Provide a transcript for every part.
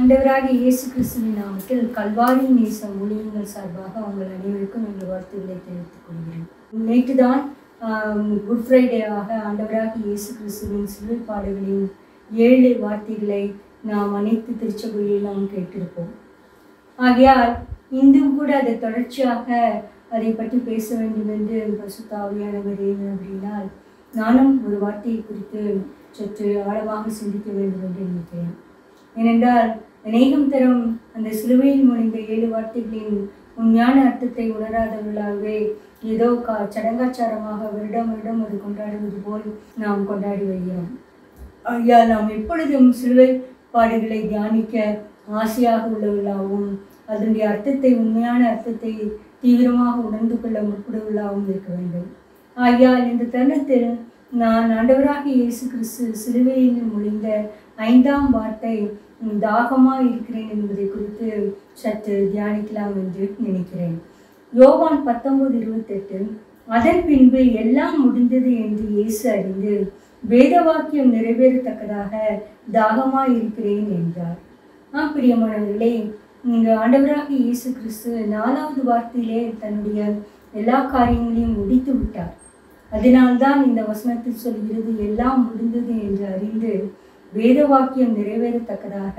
ஆண்டவராகிய இயேசு கிறிஸ்துவின் நாமத்தில் கல்வாரி நேசம் ஊழியங்கள் சார்பாக உங்கள் அனைவருக்கும் எங்கள் வாழ்த்துக்களை தெரிவித்துக் கொள்கிறேன். நேற்று தான் குட் ஃப்ரைடேவாக ஆண்டவராகிய இயேசு கிறிஸ்துவின் சிலுவை பாடுகளின் 7 வார்த்தைகளை நாம் அனைத்து திருச்சபையில் நாம் கேட்டிருப்போம். ஆகையால் இன்றும் கூட அதை தொடர்ச்சியாக அதை பற்றி பேச வேண்டும் என்று பரிசுத்த ஆவியானவர் அப்படினால் நானும் ஒரு வார்த்தையை குறித்து சற்று ஆழமாக சிந்திக்க வேண்டும் என்று நினைக்கிறேன். ஏனென்றால் அநேகம் தரம் அந்த சிலுவையில் முனைந்த 7 வார்த்தைகளின் உண்மையான அர்த்தத்தை உணராதவர்களாகவே ஏதோ சடங்காச்சாரமாக வருடம் வருடம் அது கொண்டாடுவது போல் நாம் கொண்டாடி வருகிறோம். ஐயா, நாம் எப்பொழுதும் சிலுவை பாடுகளை தியானிக்க ஆசையாக உள்ளவர்களாகவும் அதனுடைய அர்த்தத்தை உண்மையான அர்த்தத்தை தீவிரமாக உணர்ந்து கொள்ள முற்படுவர்களாகவும் இருக்க வேண்டும். ஆகையால் இந்த தருணத்தில் நான் ஆண்டவராகிய இயேசு கிறிஸ்து சிலுவையில் மொழிந்த 5ஆம் வார்த்தை தாகமாக இருக்கிறேன் என்பதை குறித்து சற்று தியானிக்கலாம் என்று நினைக்கிறேன். யோவான் 19:28 அதன் பின்பு எல்லாம் முடிந்தது என்று இயேசு அறிந்து வேத வாக்கியம் நிறைவேறத்தக்கதாக தாகமாக இருக்கிறேன் என்றார். பிரியமானவர்களே, இங்கு ஆண்டவராகிய இயேசு கிறிஸ்து 4வது வார்த்தையிலே தன்னுடைய எல்லா காரியங்களையும் முடித்து விட்டார். அதனால்தான் இந்த வசனத்தில் சொல்கிறது எல்லாம் முடிந்தது என்று அறிந்து வேத வாக்கியம் நிறைவேறத்தக்கதாக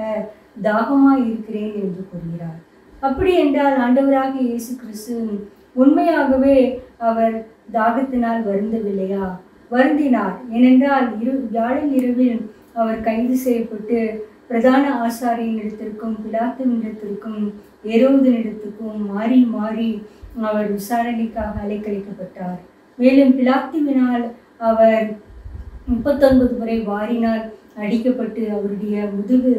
தாகமாய் இருக்கிறேன் என்று கூறுகிறார். அப்படி என்றால் ஆண்டவராகிய இயேசு கிறிஸ்து உண்மையாகவே அவர் தாகத்தினால் வருந்தவில்லையா? வருந்தினார். ஏனென்றால் வியாழன் இரவில் அவர் கைது செய்யப்பட்டு பிரதான ஆசாரியனிடத்திற்கும் பிலாத்துவினிடத்திற்கும் ஏரோதினிடத்திற்கும் மாறி மாறி அவர் விசாரணைக்காக அலைக்கழிக்கப்பட்டார். மேலும் பிலாத்துவினால் அவர் 39 முறை வாரினால் அடிக்கப்பட்டு அவருடைய முதுகு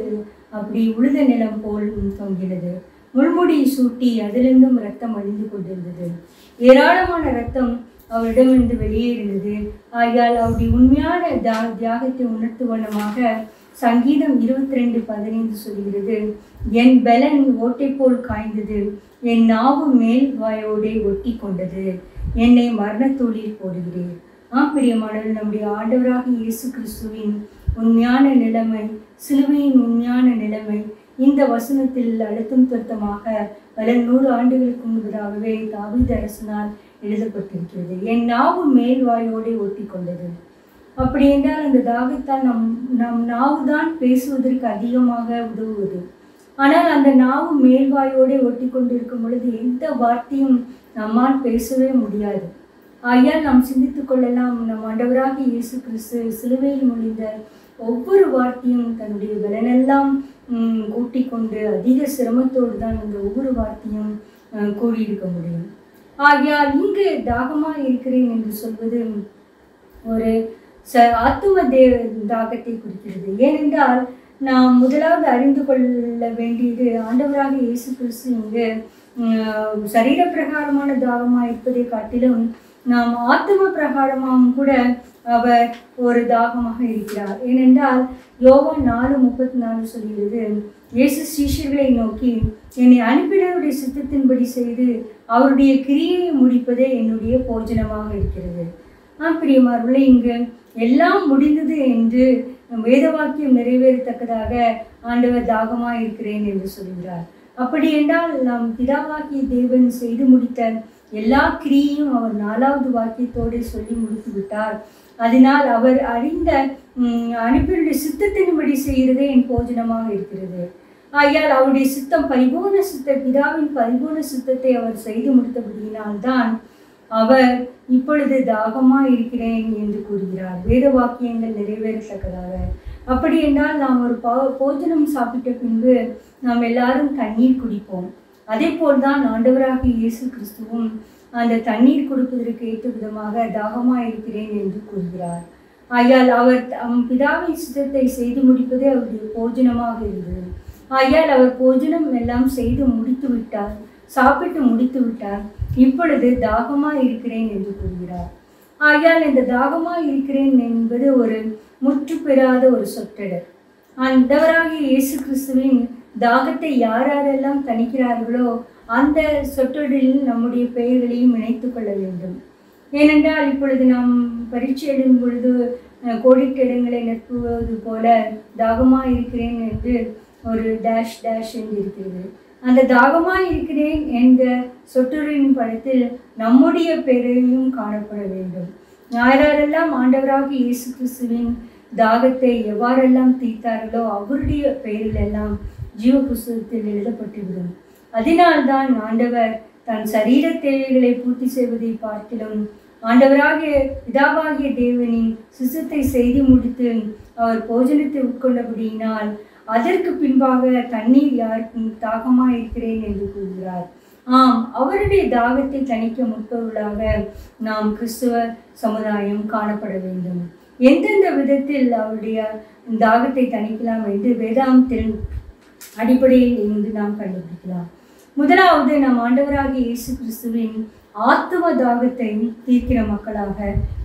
அப்படி உழுத நிலம் போல் தொங்கினது. முள்முடி சூட்டி அதிலிருந்தும் இரத்தம் அழிந்து கொண்டிருந்தது. ஏராளமான இரத்தம் அவரிடமிருந்து வெளியேறினது. ஆகையால் அவருடைய உண்மையான தியாகத்தை உணர்த்துவனமாக சங்கீதம் 22:15 சொல்கிறது, என் பலன் ஓட்டை போல் காய்ந்தது, என் நாவு மேல் வாயோடே ஒட்டி கொண்டது, என்னை மரணத்தூளில் போடுகிறேன். பிரியமானவர், நம்முடைய ஆண்டவராக இயேசு கிறிஸ்துவின் உண்மையான நிலைமை, சிலுவையின் உண்மையான நிலைமை இந்த வசனத்தில் அழுத்தம் திருத்தமாக பல 100 ஆண்டுகளுக்கு முன்பதாகவே தாவீது அரசனால் எழுதப்பட்டிருக்கிறது. என் நாவு மேல் வாயோடே ஒட்டி கொண்டது. அப்படி என்றால் அந்த தாகத்தால் நம் நாவு தான் பேசுவதற்கு அதிகமாக உதவுவது. ஆனால் அந்த நாவு மேல்வாயோடே ஒட்டி கொண்டிருக்கும் பொழுது எந்த வார்த்தையும் நம்மால் பேசவே முடியாது. ஆகையால் நாம் சிந்தித்துக் கொள்ளலாம், நம் ஆண்டவராக இயேசு கிறிஸ்து சிலுவையில் மொழிந்த ஒவ்வொரு வார்த்தையும் தன்னுடைய பலனெல்லாம் கூட்டி கொண்டு அதிக சிரமத்தோடு தான் அந்த ஒவ்வொரு வார்த்தையும் கூடியிருக்க முடியும். ஆகையால் இங்கு தாகமாக இருக்கிறேன் என்று சொல்வது ஒரு ஆத்தும தாகத்தை குறிக்கிறது. ஏனென்றால் நாம் முதலாவது அறிந்து கொள்ள வேண்டியது ஆண்டவராக இயேசு கிறிஸ்து இங்கு சரீர பிரகாரமான தாகமாக இருப்பதை காட்டிலும் நாம் ஆத்தும பிரகாரமாகவும் கூட அவர் ஒரு தாகமாக இருக்கிறார். ஏனென்றால் யோவான் 4:34 சொல்கிறது, இயேசு சீஷர்களை நோக்கி, என்னை அனுப்பினருடைய சித்தத்தின்படி செய்து அவருடைய கிரியையை முடிப்பதே என்னுடைய போஜனமாக இருக்கிறது. பிரியமானவர்களே, இங்கு எல்லாம் முடிந்தது என்று வேத வாக்கியம் நிறைவேறத்தக்கதாக ஆண்டவர் தாகமாக இருக்கிறேன் என்று சொல்கிறார். அப்படி என்றால் நாம் பிதாவாகிய தேவன் செய்து முடித்த எல்லா கிரியையும் அவர் 4வது வாக்கியத்தோடு சொல்லி முடித்து விட்டார். அதனால் அவர் அறிந்த அனுப்பினுடைய சித்தத்தின்படி செய்கிறதே என் போஜனமாக இருக்கிறது. ஆகையால் அவருடைய சித்தம் பரிபூர்ண சித்தம், பிதாவின் பரிபூர்ண சித்தத்தை அவர் செய்து முடித்தபடியினால்தான் அவர் இப்பொழுது தாகமாக இருக்கிறேன் என்று கூறுகிறார், வேத வாக்கியங்கள் நிறைவேறத்தக்கதாக. அப்படி என்றால் நாம் ஒரு போஜனம் சாப்பிட்ட பின்பு நாம் எல்லாரும் தண்ணீர் குடிப்போம். அதே போல்தான் ஆண்டவராக இயேசு கிறிஸ்துவும் அந்த தண்ணீர் கொடுப்பதற்கு ஏற்ற விதமாக தாகமாக இருக்கிறேன் என்று கூறுகிறார். ஆகையால் அவர் பிதாவின் சித்தத்தை செய்து முடிப்பதே அவருடைய போஜனமாக இருந்தது. ஆகையால் அவர் போஜனம் எல்லாம் செய்து முடித்து விட்டார், சாப்பிட்டு முடித்து விட்டார். இப்பொழுது தாகமாக இருக்கிறேன் என்று கூறுகிறார். ஆகையால் இந்த தாகமாக இருக்கிறேன் என்பது ஒரு முற்று பெறாத ஒரு சொற்றொடர். ஆண்டவராகிய இயேசு கிறிஸ்துவின் தாகத்தை யாரெல்லாம் தணிக்கிறார்களோ அந்த சொற்றொடரில் நம்முடைய பெயர்களையும் இணைத்து கொள்ள வேண்டும். ஏனென்றால் இப்பொழுது நாம் பரீட்சை எழுதும் பொழுது கோடிட்ட இடங்களை நிரப்புவது போல தாகமாக இருக்கிறேன் என்று ஒரு டேஷ் டேஷ் என்று இருக்கிறது. அந்த தாகமாய் இருக்கிறேன் என்ற சொற்றொடரின் படத்தில் நம்முடைய பெயரையும் காணப்பட வேண்டும். யாரெல்லாம் ஆண்டவராகிய இயேசு கிறிஸ்துவின் தாகத்தை எவ்வாறெல்லாம் தீர்த்தார்களோ அவருடைய பெயரிலெல்லாம் ஜீவ புஸ்தகத்தில் எழுதப்பட்டுவிடும். அதனால்தான் ஆண்டவர் தன் சரீர தேவைகளை பூர்த்தி செய்வதை பார்க்கிலும் ஆண்டவராகிய பிதாவாகிய தேவனின் சிசத்தை செய்து முடித்து அவர் போஜனத்தை உட்கொண்டபடியினால் அதற்கு பின்பாக தண்ணீர் யாருக்கும் தாகமாக இருக்கிறேன் என்று கூறுகிறார். ஆம், அவருடைய தாகத்தை தணிக்க முற்பவர்களாக நாம் கிறிஸ்துவ சமுதாயம் காணப்பட வேண்டும். எந்தெந்த விதத்தில் அவருடைய தாகத்தை தணிக்கலாம் என்று வேதாந்தத்தின் அடிப்படையில் இருந்து நாம் கண்டுபிடிக்கலாம். முதலாவது, நம் ஆண்டவராகிய இயேசு கிறிஸ்துவின் ஆத்தும தாகத்தை தீர்க்கிற மக்களாக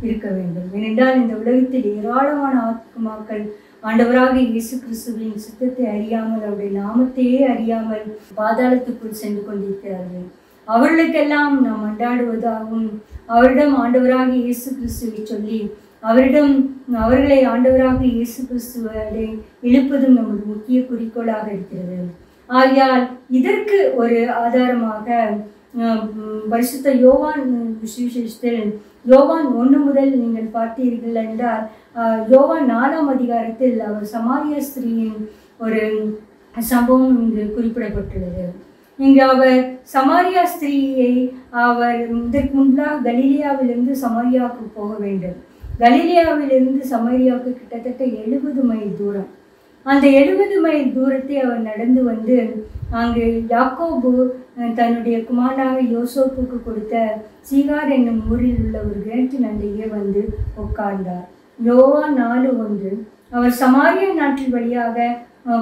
இருக்க வேண்டும். ஏனென்றால் இந்த உலகத்தில் ஏராளமான ஆத்மாக்கள் ஆண்டவராகிய இயேசு கிறிஸ்துவின் சித்தத்தை அறியாமல் அவருடைய நாமத்தையே அறியாமல் பாதாளத்துக்குள் சென்று கொண்டிருக்கிறார்கள். அவர்களுக்கெல்லாம் நாம் அண்டாடுவதாகவும் அவரிடம் ஆண்டவராகிய இயேசு கிறிஸ்துவை சொல்லி அவர்களை ஆண்டவராக இயேசு கிறிஸ்துவை இழுப்பதும் நமது முக்கிய குறிக்கோளாக இருக்கிறது. ஆகையால் இதற்கு ஒரு ஆதாரமாக பரிசுத்த யோவான் விசேஷத்தில் யோவான் 1 முதல் நீங்கள் பார்த்தீர்கள் என்றால் யோவான் 4ஆம் அதிகாரத்தில் அவர் சமாரிய ஸ்திரீயின் ஒரு சம்பவம் இங்கு குறிப்பிடப்பட்டுள்ளது. இங்கு அவர் சமாரியா ஸ்திரீயை அவர் இதற்கு முன்பாக கலிலியாவிலிருந்து சமாரியாவுக்கு போக வேண்டும். கலிலியாவிலிருந்து சமாரியாவுக்கு கிட்டத்தட்ட 70 மைல் தூரம். அந்த 70 மைல் தூரத்தை அவர் நடந்து வந்து அங்கு யாக்கோபு தன்னுடைய குமாரனாக யோசேப்புக்கு கொடுத்த சீகார் என்னும் ஊரில் உள்ள ஒரு கிணற்றின் அண்டையே வந்து உட்கார்ந்தார். யோவான் 4:1 அவர் சமாரியா நாட்டில் வழியாக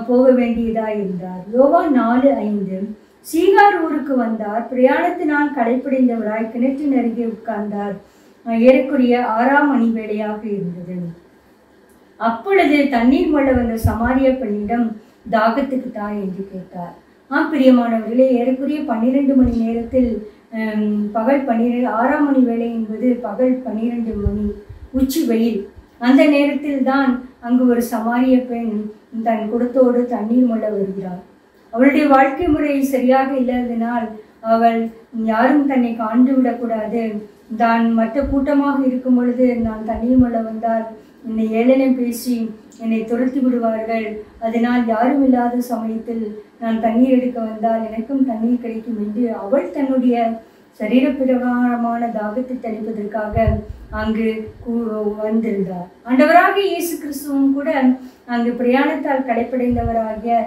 போக வேண்டியதாக இருந்தார். யோவான் 4:5 சீகார் ஊருக்கு வந்தார். பிரயாணத்தினால் களைப்படைந்தவராய் கிணற்றின் அருகே உட்கார்ந்தார். ஏறக்குறைய 6ஆம் மணி வேளையாக இருந்தது. அப்பொழுது தண்ணீர் மொள்ள வந்த சமாரிய பெண்ணிடம் தாகத்துக்கு தாய் என்று கேட்டார். பிரியமானவர்களே, ஏறக்குறைய 12 மணி நேரத்தில் பகல் 6ஆம் மணி வேளை என்பது பகல் 12 மணி உச்சி வெயில். அந்த நேரத்தில் தான் அங்கு ஒரு சமாரிய பெண் தன் குடத்தோடு தண்ணீர் மொள்ள வருகிறார். அவளுடைய வாழ்க்கை முறை சரியாக இல்லாததினால் அவள் யாரும் தன்னை காண்டு விடக்கூடாது, தான் மற்ற கூட்டமாக இருக்கும் பொழுது நான் தண்ணீர் மொள்ள வந்தால் என்னை ஏளனம் பேசி என்னை துரத்தி விடுவார்கள், அதனால் யாரும் இல்லாத சமயத்தில் நான் தண்ணீர் எடுக்க வந்தால் எனக்கும் தண்ணீர் கிடைக்கும் என்று அவள் தன்னுடைய சரீர பிரகாரமான தாகத்தை தணிப்பதற்காக அங்கு வந்திருந்தார். ஆண்டவராகிய இயேசு கிறிஸ்துவும் கூட அங்கு பிரயாணத்தால் களைப்படைந்தவராகிய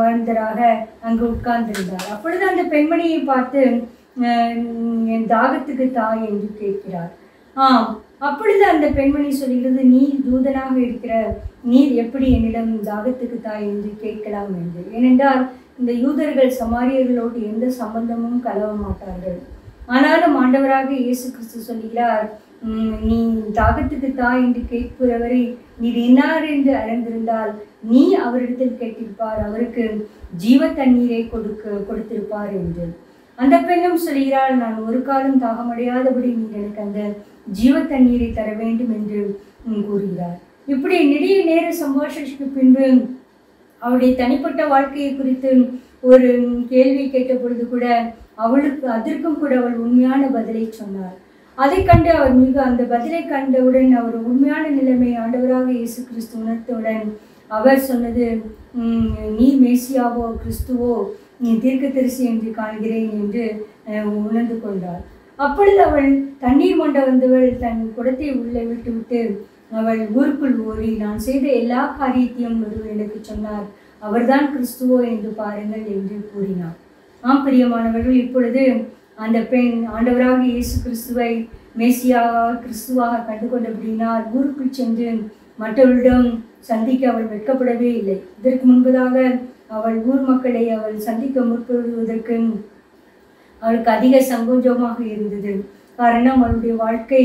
வாழ்ந்தராக அங்கு உட்கார்ந்திருந்தார். அப்பொழுது அந்த பெண்மணியை பார்த்து என் தாகத்துக்கு தாய் என்று கேட்கிறார். அப்பொழுது அந்த பெண்மணி சொல்கிறது, நீர் தூதனாக இருக்கிற நீர் எப்படி என்னிடம் தாகத்துக்கு தாய் என்று கேட்கலாம் என்று. ஏனென்றால் இந்த யூதர்கள் சமாரியர்களோடு எந்த சம்பந்தமும் கலவ மாட்டார்கள். ஆனாலும் ஆண்டவராக இயேசு கிறிஸ்து சொல்கிறார், நீ தாகத்துக்கு தாய் என்று கேட்கிறவரை நீர் இன்னார் என்று அறிந்திருந்தால் நீ அவரிடத்தில் கேட்டிருப்பார், அவருக்கு ஜீவ தண்ணீரை கொடுத்திருப்பார் என்று. அந்த பெண்ணும் சொல்கிறாள், நான் ஒரு காலம் தாகமடையாதபடி நீர் எனக்கு அந்த ஜீவ தண்ணீரை தர வேண்டும் என்று கூறுகிறார். இப்படி நெடிய நேர சம்பாஷணைக்கு பின்பு அவருடைய தனிப்பட்ட வாழ்க்கையை குறித்து ஒரு கேள்வி கேட்ட பொழுது கூட அதற்கும் கூட அவள் உண்மையான பதிலை சொன்னார். அதை கண்டு அவர் அந்த பதிலை கண்டவுடன் அவர் உண்மையான நிலைமை ஆண்டவராக இயேசு கிறிஸ்து உணர்த்தவுடன் அவர் சொன்னது, நீ மேசியாவோ கிறிஸ்துவோ நீ தீர்க்கதரிசி என்று காண்கிறேன் என்று உணர்ந்து கொண்டார். அப்பொழுது அவள் தண்ணீர் கொண்ட வந்தவள் தன் குடத்தை உள்ளே விட்டுவிட்டு அவள் ஊருக்குள் ஓடி, நான் செய்த எல்லா காரியத்தையும் ஒருவர் எனக்கு சொன்னார், அவர்தான் கிறிஸ்துவோ என்று பாருங்கள் என்று கூறினார். பிரியமானவர்கள், இப்பொழுது அந்த பெண் ஆண்டவராக இயேசு கிறிஸ்துவை மேசியாக கிறிஸ்துவாக கண்டுகொண்டபடினால் ஊருக்குள் சென்று மற்றவர்களிடம் சந்திக்க அவள் வெட்கப்படவே இல்லை. இதற்கு முன்பதாக அவள் ஊர் மக்களை அவள் சந்திக்க முற்படுவதற்கு அவளுக்கு அதிக சங்கோஜமாக இருந்தது. காரணம், அவளுடைய வாழ்க்கை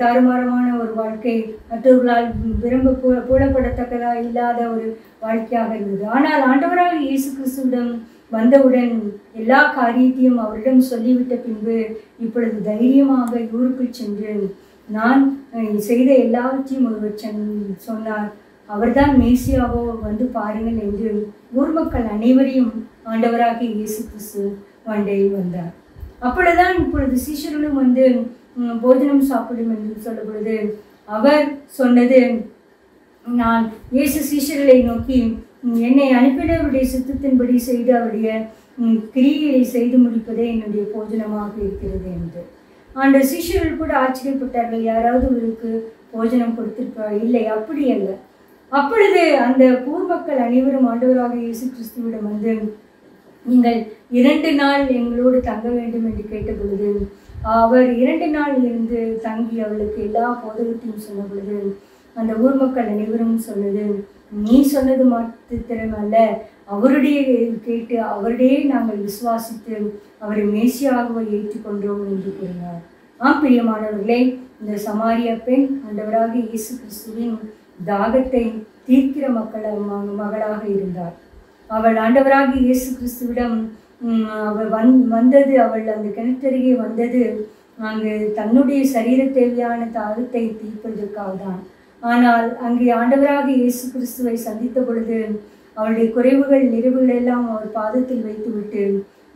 தாறுமாறமான ஒரு வாழ்க்கை, மற்றவர்களால் புலப்படத்தக்கதாக இல்லாத ஒரு வாழ்க்கையாக இருந்தது. ஆனால் ஆண்டவராக இயேசு கிறிஸ்துவிடம் வந்தவுடன் எல்லா காரியத்தையும் அவரிடம் சொல்லிவிட்ட பின்பு இப்பொழுது தைரியமாக ஊருக்குள் சென்று நான் செய்த எல்லாவற்றையும் ஒருவர் சொன்னார், அவர்தான் மேசியாவோ, வந்து பாருங்கள் என்று ஊர் மக்கள் அனைவரையும் ஆண்டவராகிய இயேசு கிறிஸ்து வந்தார். அப்பொழுதுதான் இப்பொழுது சீஷர்களும் வந்து போஜனம் சாப்பிடும் என்று சொல்ல பொழுது அவர் சொன்னது, நான் இயேசு சீஷர்களை நோக்கி, என்னை அனுப்பினவருடைய சித்தத்தின்படி செய்து அவருடைய கிரியைகளை செய்து முடிப்பதே என்னுடைய போஜனமாக இருக்கிறது என்று. அந்த சீஷர்கள் கூட ஆச்சரியப்பட்டார்கள், யாராவது இவருக்கு போஜனம் கொடுத்திருப்பார்? இல்லை, அப்படி அல்ல. அப்பொழுது அந்த ஊர் மக்கள் அனைவரும் ஆண்டவராக இயேசு கிறிஸ்துவிடம் வந்து, நீங்கள் 2 நாள் எங்களோடு தங்க வேண்டும் என்று கேட்ட பொழுது அவர் 2 நாள் இருந்து தங்கி அவளுக்கு எல்லா போதகத்தையும் சொன்ன பொழுது அந்த ஊர் மக்கள் அனைவரும் சொன்னது, நீ சொன்னது மாத்திரமல்ல, அவருடைய கேட்டு அவருடைய நாங்கள் விசுவாசித்து அவரை மேசியாகவே ஏற்றுக்கொண்டோம் என்று கூறினார். பிரியமானவர்களே, இந்த சமாரிய பெண் ஆண்டவராக இயேசு கிறிஸ்துவின் தாகத்தை தீர்க்கிற மகளாக இருந்தார். அவள் ஆண்டவராக இயேசு கிறிஸ்துவிடம் அவள் வந்தது, அவள் அந்த கிணற்றருகே வந்தது அங்கு தன்னுடைய சரீர தேவையான தாகத்தை தீர்ப்பதற்காக தான். ஆனால் அங்கே ஆண்டவராக இயேசு கிறிஸ்துவை சந்தித்த பொழுது அவளுடைய குறைவுகள் நிறைவுகள் எல்லாம் அவர் பாதத்தில் வைத்துவிட்டு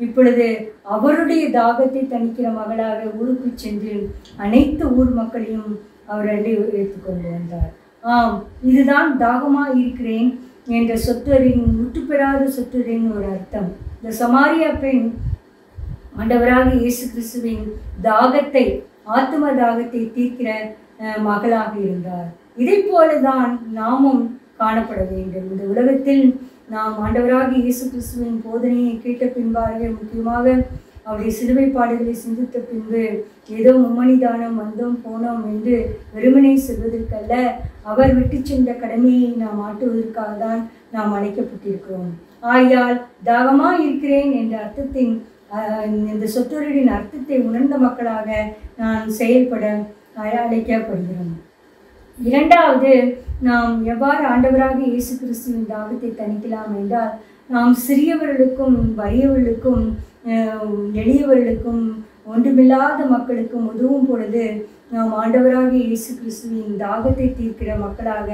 இப்பொழுது அவருடைய தாகத்தை தணிக்கிற மகளாக ஊருக்கு சென்று அனைத்து ஊர் மக்களையும் அவர் எடுத்துக்கொண்டு வந்தார். இதுதான் தாகமாக இருக்கிறேன் என்ற சொற்றொடரின் முற்றுப்பெறாத சொற்றொடரின் ஒரு அர்த்தம். இந்த சமாரியா பெண் ஆண்டவராக இயேசு கிறிஸ்துவின் தாகத்தை, ஆத்ம தாகத்தை தீர்க்கிற மகளாக இருந்தார். இதை போலதான் நாமும் காணப்பட வேண்டும். இந்த உலகத்தில் நாம் ஆண்டவராக இயேசு கிறிஸ்துவின் போதனையை கேட்ட பின்பாக, முக்கியமாக அவருடைய சிலுவை பாடுகளை சிந்தித்த பின்பு ஏதோ மும்மணிதானம் வந்தோம் போனோம் என்று வெறுமனை செல்வதற்கல்ல, அவர் விட்டு சென்ற கடமையை நாம் ஆட்டுவதற்காக தான் நாம் அழைக்கப்பட்டிருக்கிறோம். ஆயால் தாகமாக இருக்கிறேன் என்ற அர்த்தத்தின் இந்த சொற்றொடரின் அர்த்தத்தை உணர்ந்த மக்களாக நான் செயல்பட அழைக்கப்படுகிறோம். இரண்டாவது, நாம் எவ்வாறு ஆண்டவராக இயேசு கிறிஸ்துவின் தாகத்தை தணிக்கலாம் என்றால், நாம் சிறியவர்களுக்கும் வறியவர்களுக்கும் எளியவர்களுக்கும் ஒன்றுமில்லாத மக்களுக்கும் உதவும் பொழுது நாம் ஆண்டவராக இயேசு கிறிஸ்துவின் தாகத்தை தீர்க்கிற மக்களாக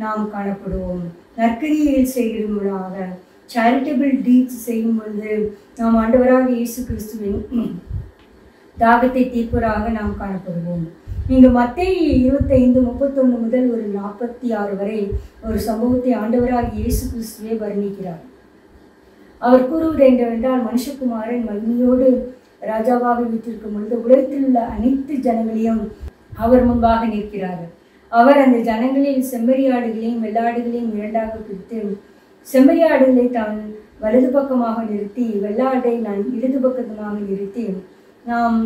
நாம் காணப்படுவோம். நற்கிரியையில் செய்கிறவர்களாக, சேரிட்டபிள் டீட்ஸ் செய்யும் பொழுது நாம் ஆண்டவராக இயேசு கிறிஸ்துவின் தாகத்தை தீர்ப்பவராக நாம் காணப்படுவோம். இங்கு மத்தேயு 25:31 முதல் ஒரு 46 வரை ஒரு சம்பவத்தை ஆண்டவராக இயேசு கிறிஸ்துவை வர்ணிக்கிறார். அவர் கூறுவது என்னவென்றால், மனுஷகுமாரன் மகிமையோடு ராஜாவாக வீற்றிருக்கும் பொழுது உலகத்தில் உள்ள அனைத்து ஜனங்களையும் அவர் முன்பாக நிற்கிறார்கள். அவர் அந்த ஜனங்களில் செம்மறியாடுகளையும் வெள்ளாடுகளையும் இரண்டாக பிரித்து, செம்மறியாடுகளை தான் வலது பக்கமாக நிறுத்தி, வெள்ளாடை நான் இடது பக்கமாக நிறுத்தி, நாம்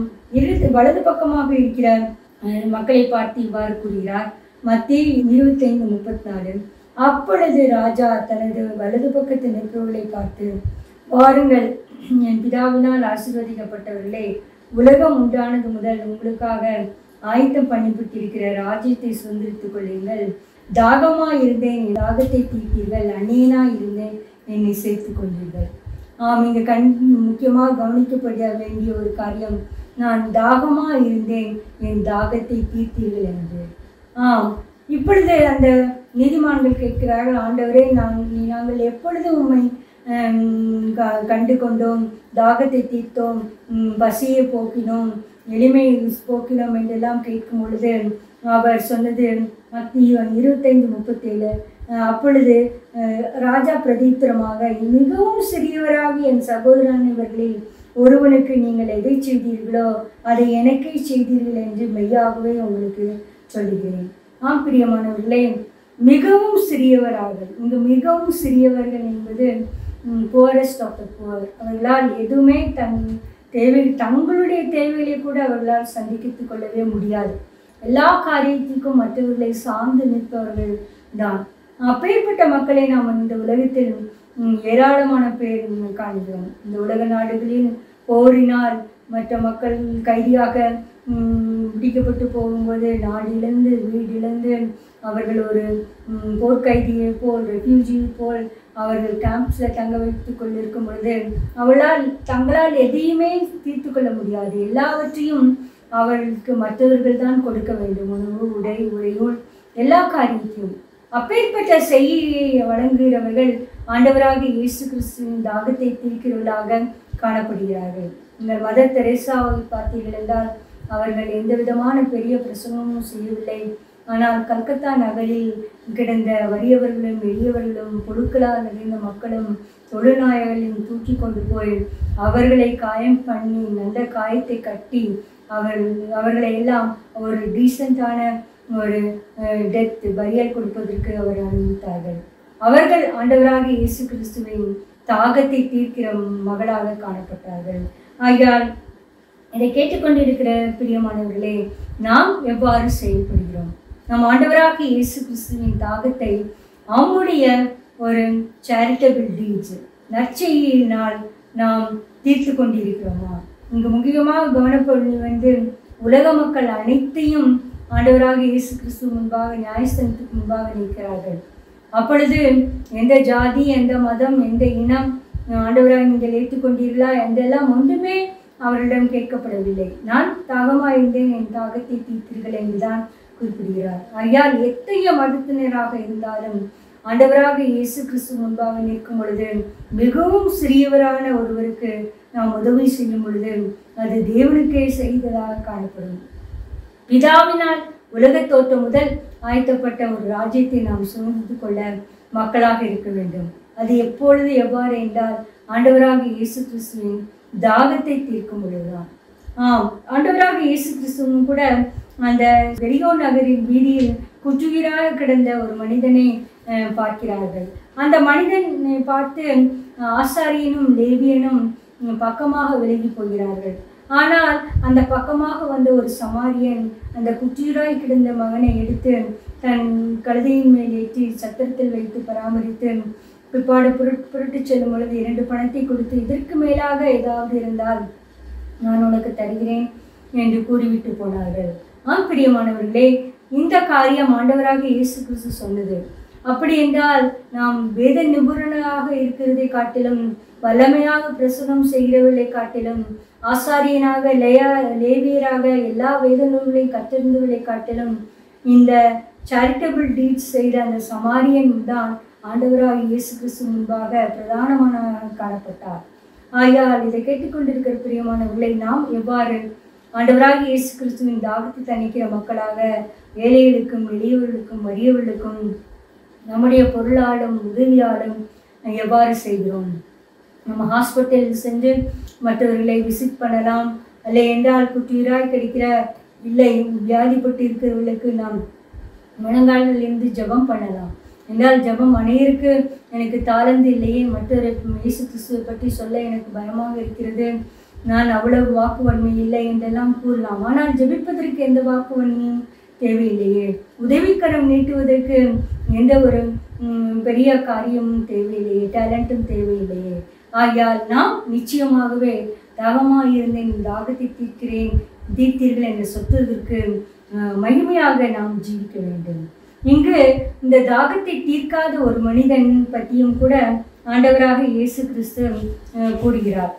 வலது பக்கமாக இருக்கிற மக்களை பார்த்து இவ்வாறு கூறுகிறார். மத்தேயு 25:34. அப்பொழுது ராஜா தனது வலது பக்கத்தில் நிற்பவர்களை பார்த்து, வாருங்கள், என் பிதாவினால் ஆசீர்வதிக்கப்பட்டவர்களே, உலகம் உண்டானது முதல் உங்களுக்காக ஆயத்தம் பண்ணிவிட்டிருக்கிற ராஜ்யத்தை சுதந்திரித்துக் கொள்ளுங்கள். தாகமாக இருந்தேன், என் தாகத்தை தீர்த்தீர்கள். அந்நியனாக இருந்தேன், என்னை சேர்த்துக் கொண்டீர்கள். இங்கே முக்கியமாக கவனிக்கப்பட வேண்டிய ஒரு காரியம், நான் தாகமாக இருந்தேன், என் தாகத்தை தீர்த்தீர்கள் என்று. இப்பொழுது அந்த நீதிமான்கள் கேட்கிறார்கள், ஆண்டவரே, நாங்கள் எப்பொழுது உம்மை கண்டு கொண்டோம், தாகத்தை தீர்த்தோம், பசியை போக்கினோம், எளிமையை போக்கினோம் என்றெல்லாம் கேட்கும் பொழுது அவர் சொன்னது மத்தேயு 25:37. அப்பொழுது ராஜா பிரதித்திரமாக, மிகவும் சிறியவராக என் சகோதரன் இவர்களில் ஒருவனுக்கு நீங்கள் எதை செய்தீர்களோ அதை எனக்கே செய்தீர்கள் என்று மெய்யாகவே உங்களுக்கு சொல்லுகிறேன். பிரியமானவர்களே, மிகவும் சிறியவராக, இங்கு மிகவும் சிறியவர்கள் என்பது புவரஸ்ட் ஆஃப் த புவர். அவர்களால் எதுவுமே தங்களுடைய தேவைகளை கூட அவர்களால் சந்தித்துக் கொள்ளவே முடியாது. எல்லா காரியத்திற்கும் மற்றவர்களை சார்ந்து நிற்பவர்கள் தான். அப்பேற்பட்ட மக்களை நாம் இந்த உலகத்தில் ஏராளமான பேர் காண்கிறோம். இந்த உலக நாடுகளில் போரினால் மற்ற மக்கள் கைதியாக பிடிக்கப்பட்டு போகும்போது நாடு இழந்து வீடு இழந்து அவர்கள் ஒரு போர்க்கைதியை போல், ரெஃப்யூஜி போல் அவர்கள் கேம்ப்ஸில் தங்க வைத்து கொண்டிருக்கும் பொழுது தங்களால் எதையுமே தீர்த்து கொள்ள முடியாது. எல்லாவற்றையும் அவர்களுக்கு மற்றவர்கள் தான் கொடுக்க வேண்டும். உணவு, உடை, உறையூல், எல்லா காரியத்தையும். அப்பேற்பட்ட செய்தியை வழங்குகிறவர்கள் ஆண்டவராக இயேசு கிறிஸ்துவின் தாகத்தை தீர்க்கிறவர்களாக காணப்படுகிறார்கள். நீங்கள் மதர் தெரேசாவை பார்த்தீர்கள் என்றால் அவர்கள் எந்த விதமான பெரிய பிரசங்கமும் செய்யவில்லை. ஆனால் கல்கத்தா நகரில் கிடந்த வறியவர்களும் எளியவர்களும் பொருட்களால் நிறைந்த மக்களும் தொழுநாயகளையும் தூக்கி கொண்டு போய் அவர்களை காயம் பண்ணி நல்ல காயத்தை கட்டி அவர்களை எல்லாம் ஒரு டீசெண்டான ஒரு டெத் பரியல் கொடுப்பதற்கு அவர் அனுமதித்தார்கள். அவர்கள் ஆண்டவராக இயேசு கிறிஸ்துவின் தாகத்தை தீர்க்கிற மகளாக காணப்பட்டார்கள். ஆகையால் இதை கேட்டுக்கொண்டிருக்கிற பிரியமானவர்களே, நாம் எவ்வாறு செயல்படுகிறோம்? நம் ஆண்டவராக இயேசு கிறிஸ்துவின் தாகத்தை அவங்களுடைய ஒரு சேரிட்டபிள் டீட்ஸ் நற்செய்தியினால் நாம் தீர்த்து கொண்டிருக்கிறோமா? இங்கு முக்கியமாக கவனப்பொருள் உலக மக்கள் அனைத்தையும் ஆண்டவராக இயேசு கிறிஸ்து முன்பாக நியாயஸ்தானத்துக்கு முன்பாக நிற்கிறார்கள். அப்பொழுது எந்த ஜாதி, எந்த மதம், எந்த இனம் ஆண்டவராக நீங்கள் ஏற்றுக்கொண்டீர்களா என்றெல்லாம் ஒன்றுமே அவரிடம் கேட்கப்படவில்லை. நான் தாகமாயிருந்தேன், என் தாகத்தை தீர்த்தீர்கள் என்றுதான் குறிப்பிடுகிறார். ஆகையால் எத்தகைய மதத்தினராக இருந்தாலும் ஆண்டவராக இயேசு கிறிஸ்து முன்பாக நிற்கும் பொழுது மிகவும் சிறியவரான ஒருவருக்கு நாம் உதவி செய்யும் பொழுது அது தேவனுக்கே செய்ததாக காணப்படும். பிதாவினால் உலக தோற்றம் முதல் ஆயத்தப்பட்ட ஒரு ராஜ்யத்தை நாம் சுமந்து கொள்ள மக்களாக இருக்க வேண்டும். அது எப்பொழுது எவ்வாறு என்றால் ஆண்டவராக இயேசு கிறிஸ்துவின் தாகத்தை தீர்க்கும் பொழுதுதான். ஆண்டவராக இயேசு கிறிஸ்துவும் கூட அந்த வெரிகோ நகரின் வீதியில் குற்றுயிராக கிடந்த ஒரு மனிதனை பார்க்கிறார்கள். அந்த மனிதனை பார்த்து ஆசாரியனும் லேவியனும் பக்கமாக விலகி போகிறார்கள். ஆனால் அந்த பக்கமாக வந்த ஒரு சமாரியன் அந்த குற்றுயிராய் கிடந்த மகனை எடுத்து தன் கழுதையின் மேல் ஏற்றி சத்திரத்தில் வைத்து பராமரித்து பிற்பாடு புரட்டு செல்லும் பொழுது 2 பணத்தை கொடுத்து இதற்கு மேலாக ஏதாவது இருந்தால் நான் உனக்கு தருகிறேன் என்று கூறிவிட்டு போனார்கள். பிரியமானவர்களே, இந்த காரியம் ஆண்டவராக இயேசு கிறிஸ்து சொன்னது. அப்படி என்றால் நாம் வேத நிபுணராக இருக்கிறதை காட்டிலும் வல்லமையாக பிரசனம் செய்கிறவர்களை காட்டிலும் ஆசாரியனாக லேவியராக எல்லா வேத நூல்களையும் கற்றிருந்தவர்களை காட்டிலும் இந்த சேரிட்டபிள் டீட்ஸ் செய்த அந்த சமாரியன் தான் ஆண்டவராக இயேசு கிறிஸ்து முன்பாக பிரதானமானவராக காணப்பட்டார். ஆகையால் இதை கேட்டுக்கொண்டிருக்கிற பிரியமானவர்களை நாம் எவ்வாறு ஆண்டவராக இயேசு கிறிஸ்துவின் தாகத்தை தணிக்கிற மக்களாக ஏழைகளுக்கும் எளியவர்களுக்கும் வறியவர்களுக்கும் நம்முடைய பொருளாலும் உதவியாலும் எவ்வாறு செய்கிறோம்? நம்ம ஹாஸ்பிட்டல் சென்று மற்றவர்களை விசிட் பண்ணலாம். அல்ல என்றால் குற்றுயிராய் கிடைக்கிற இல்லை வியாதிப்பட்டு இருக்கிறவர்களுக்கு நாம் முழங்காலிலிருந்து ஜெபம் பண்ணலாம். என்றால் ஜெபம் அனைவருக்கு எனக்கு தாளந்து இல்லையே, மற்றொரு இயேசு கிறிஸ்துவை பற்றி சொல்ல எனக்கு பயமாக இருக்கிறது, நான் அவ்வளவு வாக்குவன்மை இல்லை என்றெல்லாம் கூறலாம். ஆனால் ஜெபிப்பதற்கு எந்த வாக்குவன்மையும் தேவையில்லையே, உதவிக்கரம் நீட்டுவதற்கு எந்த ஒரு பெரிய காரியமும் தேவையில்லையே, டேலண்ட்டும் தேவையில்லையே. ஆகையால் நாம் நிச்சயமாகவே தாகமாக இருந்தேன், தாகத்தை தீர்த்தீர்கள் என்று சொத்துவதற்கு மகிமையாக நாம் ஜீவிக்க வேண்டும். இங்கு இந்த தாகத்தை தீர்க்காத ஒரு மனிதன் பற்றியும் கூட ஆண்டவராக இயேசு கிறிஸ்து கூறுகிறார்.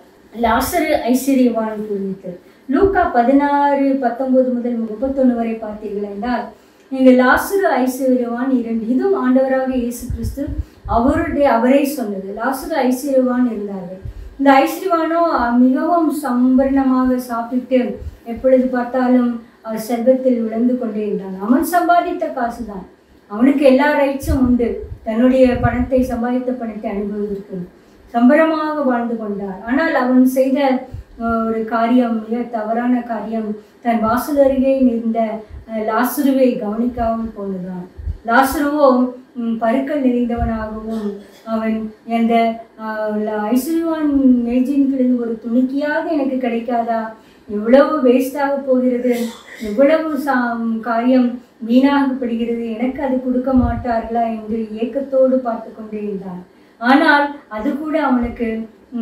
லாசரு ஐஸ்வர்யவான் குறித்து லூக்கா 16:19 முதல் 31 வரை பார்த்தீர்கள் என்றால் இங்கு லாசரு ஐஸ்வர்யவான் 2 இதுவும் ஆண்டவராக இயேசு கிறிஸ்து அவரே சொன்னது. லாசரு ஐஸ்வர்யவான் இருந்தார்கள். இந்த ஐஸ்வர்யவானோ மிகவும் சம்பரணமாக சாப்பிட்டு எப்பொழுது பார்த்தாலும் செல்வத்தில் விழுந்து கொண்டே இருந்தான். அவன் சம்பாதித்த காசு தான், அவனுக்கு எல்லா ரைட்ஸும் உண்டு. தன்னுடைய பணத்தை சம்பாதித்த பணத்தை அனுபவித்திருக்கு சம்பரமாக வாழ்ந்து கொண்டார். ஆனால் அவன் செய்த ஒரு காரியம் மிக தவறான காரியம். தன் வாசல் அருகே இருந்த லாசருவை கவனிக்காமல் போனதுதான். லாசருவோ பருக்கள் நிறைந்தவனாகவும் அவன் அந்த ஐஸ்வர்யவான் மேஜின்கிறது ஒரு துணிக்கையாக எனக்கு கிடைக்காதா, எவ்வளவு வேஸ்டாக போகிறது, எவ்வளவு காரியம் வீணாகப்படுகிறது, எனக்கு அது கொடுக்க மாட்டார்களா என்று ஏக்கத்தோடு பார்த்து கொண்டே இருந்தான். ஆனால் அது கூட அவனுக்கு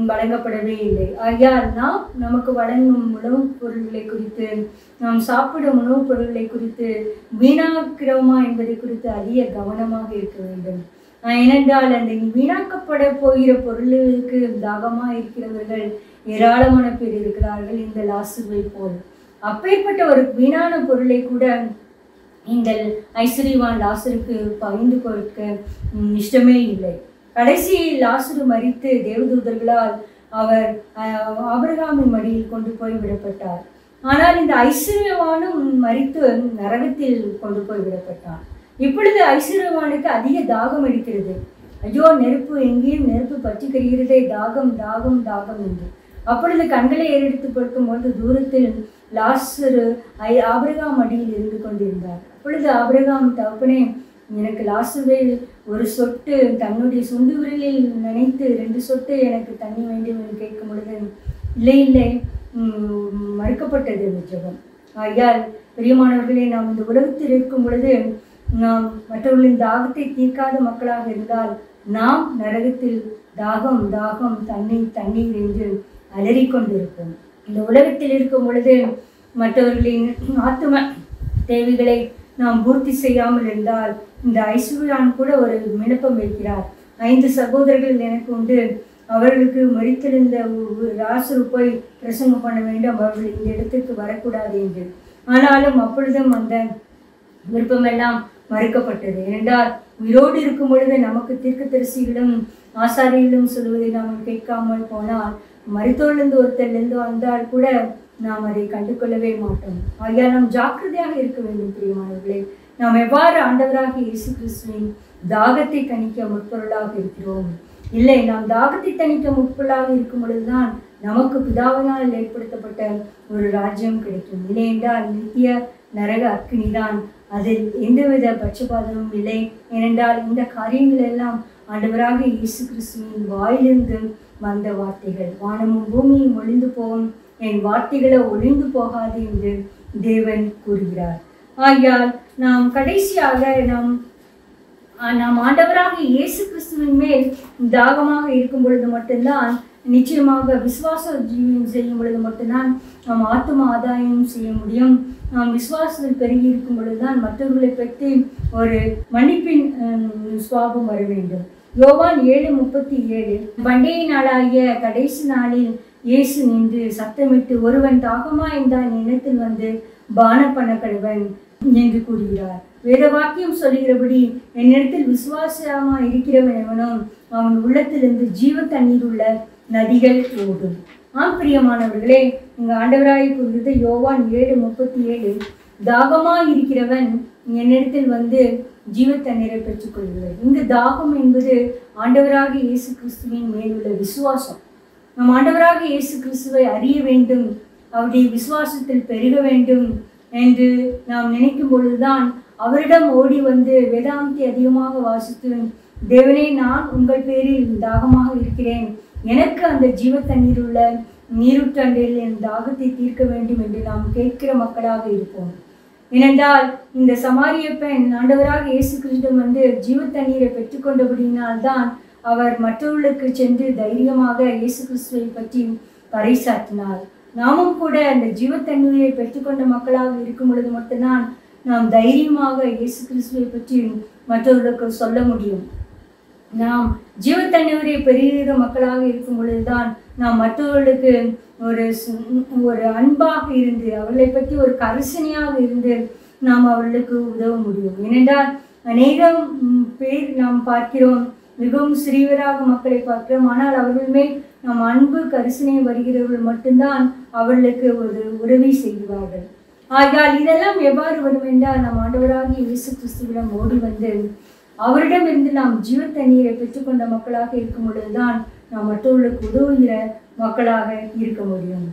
வழங்கப்படவே இல்லை. ஆகையால் நாம் நமக்கு வழங்கும் உணவுப் பொருள்களை குறித்து, நாம் சாப்பிடும் உணவுப் பொருள்களை குறித்து வீணாக்கிறோமா என்பதை குறித்து அதிக கவனமாக இருக்க வேண்டும். ஏனென்றால் அந்த வீணாக்கப்பட போகிற பொருளுக்கு தாகமாக இருக்கிறவர்கள் ஏராளமான பேர் இருக்கிறார்கள், இந்த லாசுவை போல். அப்பேற்பட்ட ஒரு வீணான பொருளை கூட இந்த ஐஸ்வர்யவான் லாசருக்கு பகிர்ந்து கொடுக்க இஷ்டமே இல்லை. கடைசியில் லாசரு மரித்து தேவதூதர்களால் அவர் ஆபிரகாமின் மடியில் கொண்டு போய் விடப்பட்டார். ஆனால் இந்த ஐஸ்வர்யவானும் மரித்து நரகத்தில் கொண்டு போய் விடப்பட்டான். இப்பொழுது ஐஸ்வர்யவானுக்கு அதிக தாகம் எடுக்கிறது. ஐயோ, நெருப்பு, எங்கேயும் நெருப்பு பற்றி கரிகிறதே, தாகம் தாகம் தாகம் என்று. அப்பொழுது கண்களை ஏறெடுத்து பார்க்கும்போது தூரத்தில் லாசரு ஆபிரகாம் மடியில் இருந்து கொண்டிருந்தார். அப்பொழுது ஆபிரகாம், தகப்பனே, எனக்கு லாசருவை ஒரு சொட்டு தன்னுடைய சுண்டு விரலில் நினைத்து 2 சொட்டு எனக்கு தண்ணி வேண்டும் என்று கேட்கும் பொழுது, இல்லை இல்லை, மறுக்கப்பட்டது இந்த ஜெபம். ஆகையால் பிரியமானவர்களே, நாம் இந்த உலகத்தில் இருக்கும் பொழுது நாம் மற்றவர்களின் தாகத்தை தீர்க்காத மக்களாக இருந்தால் நாம் நரகத்தில் தாகம் தாகம் தண்ணீர் தண்ணீர் என்று அலறிக்கொண்டிருப்போம். இந்த உலகத்தில் இருக்கும் பொழுது மற்றவர்களின் ஆத்தும தேவைகளை நாம் பூர்த்தி செய்யாமல் இருந்தால், இந்த ஐஸ்வர்யான் கூட ஒரு விண்ணப்பம் வைக்கிறார். 5 சகோதரர்கள் எனக்கு உண்டு, அவர்களுக்கு மரித்திருந்த லாசரு போய் பிரசங்கம் பண்ண வேண்டும், அவர்கள் இந்த இடத்துக்கு வரக்கூடாது என்று. ஆனாலும் அப்பொழுதும் அந்த விருப்பமெல்லாம் மறுக்கப்பட்டது. ஏனென்றால் உயிரோடு இருக்கும் பொழுது நமக்கு தீர்க்கதரிசிகளும் ஆசாரிகளும் சொல்வதை நாம் கேட்காமல் போனால், மருத்துவர்லேருந்து ஒருத்தர்லேருந்து வந்தால் கூட நாம் அதை கண்டுகொள்ளவே மாட்டோம். ஆகையால் நாம் ஜாக்கிரதையாக இருக்க வேண்டும். பிரியமானவர்களே, நாம் எவ்வாறு ஆண்டவராக இயேசு கிறிஸ்துவின் தாகத்தை தணிக்க முற்பொருளாக இருக்கிறோம்? இல்லை, நாம் தாகத்தை தணிக்க முற்பொருளாக இருக்கும் பொழுதுதான் நமக்கு பிதாவினால் ஏற்படுத்தப்பட்ட ஒரு ராஜ்யம் கிடைக்கும். இல்லை என்றால் நித்திய நரக அக்கினிதான். அதில் எந்தவித பட்சபாதமும் இல்லை. ஏனென்றால் இந்த காரியங்கள் எல்லாம் ஆண்டவராக இயேசு கிறிஸ்துவின் வாயிலிருந்து வந்த வார்த்தைகள். வானமும் பூமியும் ஒளிந்து போகும், என் வார்த்தைகளை ஒளிந்து போகாது என்று தேவன் கூறுகிறார். ஆகையால் நாம் கடைசியாக நாம் ஆண்டவராக இயேசு கிறிஸ்துவின் மேல் தாகமாக இருக்கும் பொழுது மட்டும்தான், நிச்சயமாக விசுவாச ஜீவனம் செய்யும் பொழுது மட்டும்தான் நாம் ஆத்தும ஆதாயம் செய்ய முடியும். நாம் விசுவாசத்தில் பெருகி இருக்கும் பொழுதுதான் மற்றவர்களை பற்றி ஒரு மன்னிப்பின் சுவாபம் வர வேண்டும். யோவான் 7:37, பண்டிகை நாளாகிய கடைசி நாளில் இயேசு நின்று சத்தமிட்டு, ஒருவன் தாகமா என்றால் எண்ணத்தில் வந்து பான பண்ண கடவன் என்று கூறுகிறார். வேத வாக்கியம் சொல்லுகிறபடி, என்னிடத்தில் விசுவாசமா இருக்கிறவன் எவனும் அவன் உள்ளத்திலிருந்து ஜீவ தண்ணீர் உள்ள நதிகள் ஓடும். ஆம் பிரியமானவர்களே, இங்கு ஆண்டவராய் கூறுகிறது யோவான் 7:37, தாகமா இருக்கிறவன் என்னிடத்தில் வந்து ஜீவ தண்ணீரை பெற்றுக்கொள்கிறார். இந்த தாகம் என்பது ஆண்டவராக இயேசு கிறிஸ்துவின் மேலுள்ள விசுவாசம். நம் ஆண்டவராக இயேசு கிறிஸ்துவை அறிய வேண்டும், அவருடைய விசுவாசத்தில் பெருக வேண்டும் என்று நாம் நினைக்கும் பொழுதுதான் அவரிடம் ஓடி வந்து வேதாந்தி அதிகமாக வாசித்து, தேவனே, நான் உங்கள் பேரில் தாகமாக இருக்கிறேன், எனக்கு அந்த ஜீவ தண்ணீர் உள்ள நீரூற்றண்டையில் என் தாகத்தை தீர்க்க வேண்டும் என்று நாம் கேட்கிற மக்களாக இருப்போம். ஏனென்றால் இந்த சமாரிய பெண் ஆண்டவராக இயேசு கிறிஸ்துவிடம் வந்து ஜீவ தண்ணீரை பெற்றுக்கொண்டபடியினால்தான் அவர் மற்றவர்களுக்கு சென்று தைரியமாக இயேசு கிறிஸ்துவை பற்றி பறைசாற்றினார். நாமும் கூட அந்த ஜீவ தண்ணீரை பெற்றுக்கொண்ட மக்களாக இருக்கும் பொழுது மட்டும்தான் நாம் தைரியமாக இயேசு கிறிஸ்துவை பற்றி மற்றவர்களுக்கு சொல்ல முடியும். நாம் ஜீவ தண்ணீரை பெறுகிற மக்களாக இருக்கும் பொழுதுதான் நாம் மற்றவர்களுக்கு ஒரு அன்பாக இருந்து, அவர்களை பற்றி ஒரு கரிசனையாக இருந்து நாம் அவர்களுக்கு உதவ முடியும். ஏனென்றால் அநேகம் பேர் நாம் பார்க்கிறோம், மிகவும் சிறியவராக மக்களை பார்க்கிறோம். ஆனால் அவர்கள் மேல் நாம் அன்பு கரிசனை வருகிறவர்கள் மட்டும்தான் அவர்களுக்கு ஒரு உதவி செய்வார்கள். ஆகையால் இதெல்லாம் எவ்வாறு வரும் என்றால், நம் ஆண்டவராகிய இயேசு கிறிஸ்துவிடம் ஓடி வந்து அவரிடமிருந்து நாம் ஜீவ தண்ணீரை பெற்றுக்கொண்ட மக்களாக இருக்கும் பொழுதுதான் நாம் மற்றவர்களுக்கு உதவுகிற மக்களாக இருக்க முடியும்.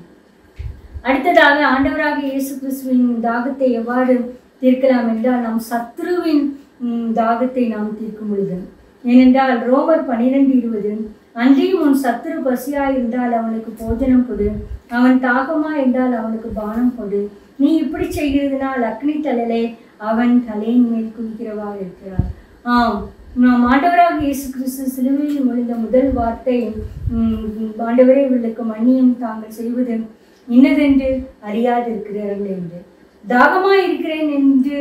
அடுத்ததாக ஆண்டவராக இயேசு கிறிஸ்துவின் தாகத்தை எவ்வாறு தீர்க்கலாம் என்றால், நாம் சத்ருவின் தாகத்தை நாம் தீர்க்கும் பொழுது. ஏனென்றால் ரோமர் 12:20, அன்றியும் உன் சத்துரு பசியாய் இருந்தால் அவனுக்கு போஜனம் கொடு, அவன் தாகமா இருந்தால் அவனுக்கு பானம் கொடு, நீ இப்படி செய்கிறதுனால் அக்னி தழலை அவன் தலையின் மேல் குவிக்கிறவா இருக்கிறார். ஆம், நாம் ஆண்டவராக இயேசு கிறிஸ்து சிலுவையில் மொழிந்த முதல் வார்த்தை, ஆண்டவரே, இவர்களுக்கு மன்னியும், தாங்கள் செய்வது இன்னதென்று அறியாதிருக்கிறார்கள் என்று. தாகமாக இருக்கிறேன் என்று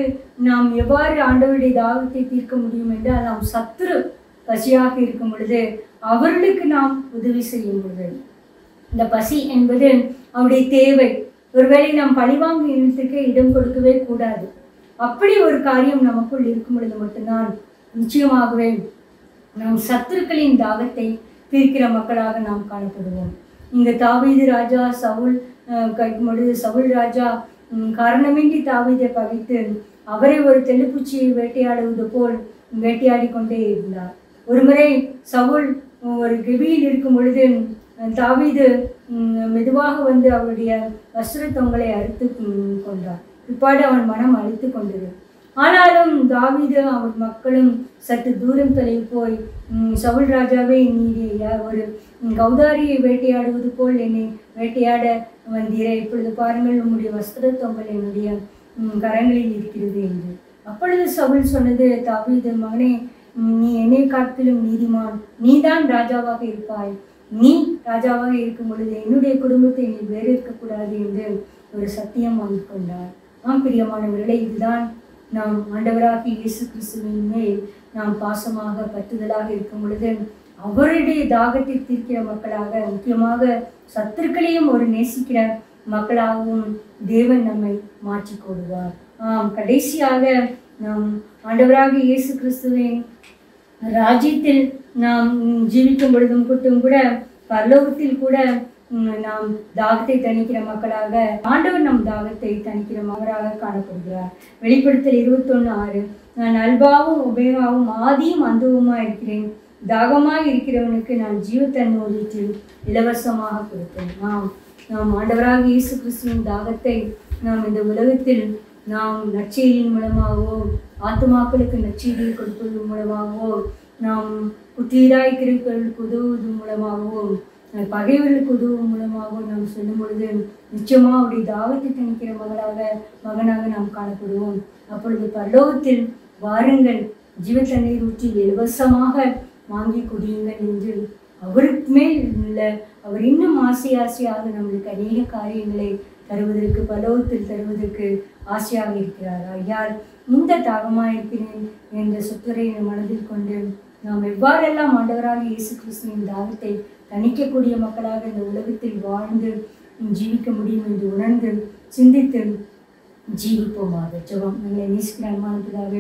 நாம் எவ்வாறு ஆண்டவருடைய தாகத்தை தீர்க்க முடியும் என்றால், நாம் சத்துரு பசியாக இருக்கும் பொழுது அவர்களுக்கு நாம் உதவி செய்யும் பொழுது. இந்த பசி என்பது அவருடைய தேவை. ஒருவேளை நாம் பழிவாங்கும் எண்ணத்துக்கு இடம் கொடுக்கவே கூடாது. அப்படி ஒரு காரியம் நமக்குள் இருக்கும் பொழுது மட்டும்தான் நிச்சயமாகவே நம் சத்துருக்களின் தாகத்தை தீர்க்கிற மக்களாக நாம் காணப்படுவோம். இங்கே தாவீது ராஜா சவுல் கேட்கும் பொழுது சவுல் ராஜா காரணமின்றி தாவீதை பகைத்து அவரை ஒரு தெள்ளுப்பூச்சியை வேட்டையாடுவது போல் வேட்டையாடி கொண்டே இருந்தார். ஒருமுறை சவுல் ஒரு கெபியில் இருக்கும் பொழுது தாவீது மெதுவாக வந்து அவருடைய வஸ்திரத்தொங்கலை அறுத்து கொண்டார். பிற்பாடு அவன் மனம் அழித்து கொண்டது. ஆனாலும் தாவீது அவர் மக்களும் சற்று தூரம் தொலைவு போய் சவுல் ராஜாவே, நீர் ஒரு கௌதாரியை வேட்டையாடுவது போல் என்னை வேட்டையாட வந்தீரே, இப்பொழுது பாருங்கள் உம்முடைய வஸ்திரத்தொங்கல் என்னுடைய கரங்களில் இருக்கிறது என்று. அப்பொழுது சவுல் சொன்னது, தாவீது மகனே, நீ என்னை காட்டிலும் நீதிமான், நீதான் ராஜாவாக இருப்பாய். நீ ராஜாவாக இருக்கும் பொழுது என்னுடைய குடும்பத்தை நீ வேறு இருக்கக்கூடாது என்று ஒரு சத்தியம் வாங்கி கொண்டார். பிரியமானவர்களே, இதுதான் நாம் ஆண்டவராகி இயேசு கிறிஸ்துவின் மேல் நாம் பாசமாக பற்றுதலாக இருக்கும் பொழுது அவருடைய தாகத்தை தீர்க்கிற மக்களாக, முக்கியமாக சத்துருக்களையும் ஒரு நேசிக்கிற மக்களாகவும் தேவன் நம்மை மாற்றி கொள்வார். கடைசியாக நாம் ஆண்டவராக இயேசு கிறிஸ்துவின் ராஜ்யத்தில் நாம் ஜீவிக்கும் பொழுதும் கூட பரலோகத்தில் கூட நாம் தாகத்தை தணிக்கிற மக்களாக ஆண்டவர் நம் தாகத்தை தணிக்கிற மகராக காணப்படுகிறார். வெளிப்படுத்தல் 21:6, நான் அல்பாவும் உபயோகாவும் ஆதியும் அந்தவுமா இருக்கிறேன், தாகமாக இருக்கிறவனுக்கு நான் ஜீவத்தன்மூலத்தில் இலவசமாக கொடுத்தேன். நாம் ஆண்டவராக இயேசு கிறிஸ்துவின் தாகத்தை நாம் இந்த உலகத்தில் நாம் நற்செய்தியின் மூலமாகவோ ஆத்துமாக்களுக்கு நற்செய்தியை கொடுப்பதன் மூலமாகவோ நாம் குற்றீராய்க்கிறவர்களுக்கு உதவுவது மூலமாகவோ பகைவர்களுக்கு உதவும் மூலமாகவோ நாம் சொல்லும் பொழுது நிச்சயமாக அவருடைய தாகத்தை தணிக்கிற மகனாக நாம் காணப்படுவோம். அப்பொழுது பரலோகத்தில் வாருங்கள், ஜீவ தண்ணீர் ஊற்றி இலவசமாக வாங்கி குடியுங்கள் என்று அவருக்கு மேல் உள்ள அவர் இன்னும் ஆசையாக நம்மளுக்கு அநேக காரியங்களை தருவதற்கு பரலோகத்தில் தருவதற்கு ஆசையாக இருக்கிறார். ஐயால் இந்த தாகமாக இருக்கிறேன் என்ற சொத்துரை மனதில் கொண்டு நாம் எவ்வாறெல்லாம் ஆண்டவராக இயேசு கிறிஸ்துவின் தாகத்தை தணிக்கக்கூடிய மக்களாக இந்த உலகத்தில் வாழ்ந்து ஜீவிக்க முடியும் என்று உணர்ந்து சிந்தித்து ஜீவிப்போமாக. ஜெபம். எங்களை நேசிக்கிற அன்பானதாக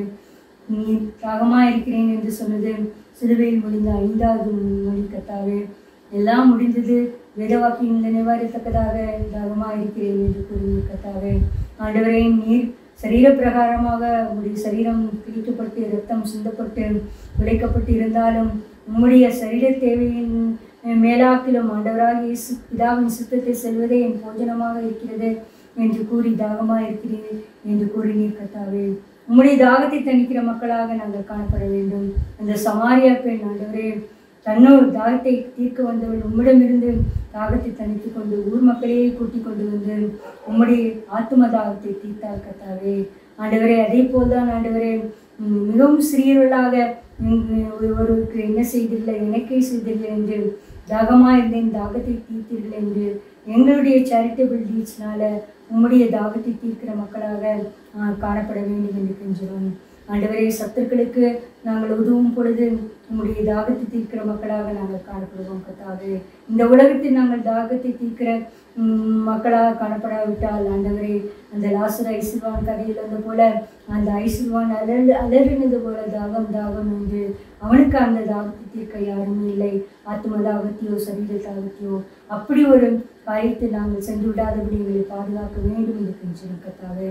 நீ தாகமாக இருக்கிறேன் என்று சொன்னது சிலுவையில் முடிந்த 5வது மொழி கத்தாவே, எல்லாம் முடிந்தது, வேதவாக்கியங்கள் நினைவாறத்தக்கதாக தாகமாக இருக்கிறேன் என்று கூறிய கத்தாவே, ஆண்டவரே, நீர் சரீர பிரகாரமாக உங்களுடைய சரீரம் பிரிக்கப்பட்டு இரத்தம் சிந்தப்பட்டு உழைக்கப்பட்டு இருந்தாலும் உம்முடைய சரீர தேவையின் மேலாக்கிலும் ஆண்டவராக இயேசு பிதாவின் சித்தத்தை செல்வதே என் போஜனமாக இருக்கிறது என்று கூறி தாகமாக இருக்கிறேன் என்று கூறினீர் கர்த்தாவே. உம்முடைய தாகத்தை தணிக்கிற மக்களாக நாங்கள் காணப்பட வேண்டும். அந்த சமாரியா பெண் ஆண்டவரே, தன்னோர் தாகத்தை தீர்க்க வந்தவள் உம்மிடமிருந்து தாகத்தை தணித்து கொண்டு ஊர் மக்களையே கூட்டிக் கொண்டு வந்து உம்முடைய ஆத்ம தாகத்தை தீர்த்தார் கர்த்தாவே. ஆண்டவரே, அதே போல்தான் ஆண்டவரே, மிகவும் சிறியவர்களாக ஒருவருக்கு என்ன செய்தில்லை, எனக்கே செய்தில்லை என்று தாகமாக இருந்தேன், தாகத்தை தீர்த்தீர்கள் என்று எங்களுடைய சேரிட்டபிள் டீட்ஸ்னால உம்முடைய தாகத்தை தீர்க்கிற மக்களாக காணப்பட வேண்டும் என்று கெஞ்சுகிறோம். ஆண்டவரே, சத்துருக்களுக்கு நாங்கள் உதவும் பொழுது உம்முடைய தாகத்தை தீர்க்கிற மக்களாக நாங்கள் காணப்படுவோம் கர்த்தாவே. இந்த உலகத்தில் நாங்கள் தாகத்தை தீர்க்கிற மக்களாக காணப்படாவிட்டால் ஆண்டவரே, அந்த லாசர் ஐஸ்வர்வான் கதையில் வந்த போல அந்த ஐஸ்வர்வான் அலறினது போல தாகம் என்று அவனுக்கு அந்த தாகத்தை தீர்க்க யாருமே இல்லை. ஆத்ம தாகத்தையோ சரீர தாகத்தையோ அப்படி ஒரு காரியத்தை நாங்கள் சென்று விடாதபடி எங்களை பாதுகாக்க வேண்டும் என்று கெஞ்சுகிறோம் கர்த்தாவே.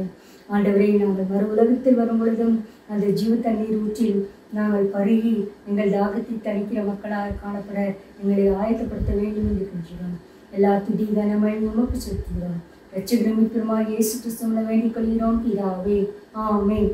ஆண்டவரே, நாங்கள் மறு உலகத்தில் வரும் பொழுதும் அந்த ஜீவ தண்ணீர் ஊற்றில் நாங்கள் பருகி எங்கள் தாகத்தை தணிக்கிற மக்களாக காணப்பட எங்களை ஆயத்தப்படுத்த வேண்டும் என்று கெஞ்சுகிறோம். எல்லா துதி கனமை உமக்கு செலுத்துகிறோம். இரட்சகரும் மீட்பருமாகிய இயேசு கிறிஸ்துவிடம் வேண்டிக் கொள்கிறோம் பிதாவே. ஆமென்.